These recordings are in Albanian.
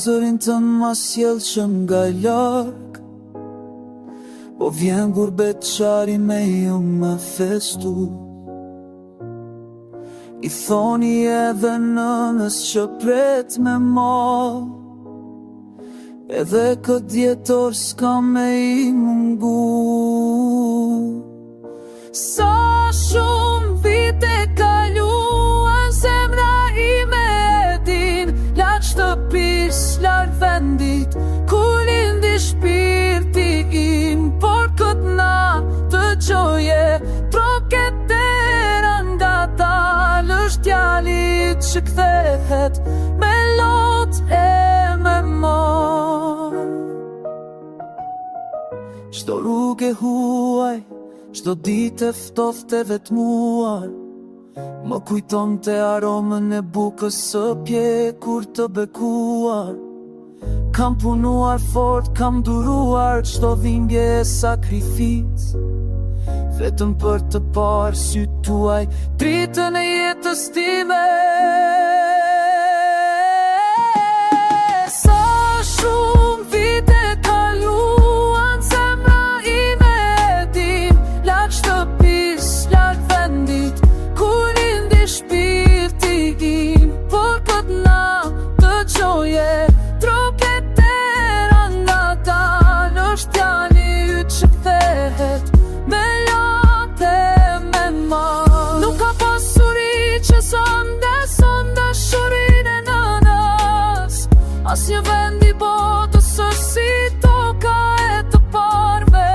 zërin të ma sjell që nga larg, po vjen gurbet qari me ju me festu. I thoni edhe nënës që pret me ma, edhe këtë djetor s'ka me i mungu. Sa shumë vite kaluan, zemra ime e din, larg shtëpis, larg vendit, ku lindi shpirti im. Por këtë natë të gjoje, troketera nga dalë, është djalit që kthehet me lot e me mar. Çdo rrugë e huaj, çdo ditë e ftofte vetmuar, më kujton të aromën e bukës së pjekur të bekuar. Kam punuar fort, kam duruar çdo dhimbje e sakrific, vetëm për të parë sytë tuaj dritën e jetës time. Sa shumë vite kaluan, zemra ime e din, larg shtëpis, larg vendit, ku lindi shpirti im. Por këtë natë të gjoje, troketera nga dalë, është djali yt që kthehet me lot e me mar. Nuk ka pasuri që sonde shurin e nënës, as një vend i botës është si toka e të parve.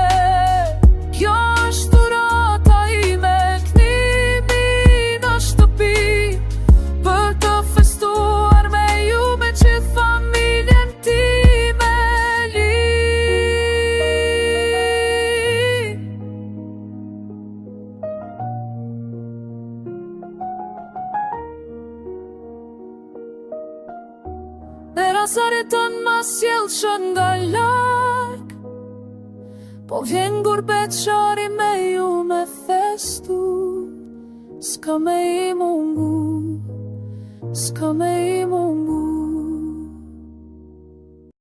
Kjo është dhurata ime, kthimi në shtëpi, për të festuar me ju, me gjithë familjen time li. Dera zaretën ma sjell që nga larg, po vjen gurbet qari me ju me festu. S'ka me i mungu, s'ka me i mungu.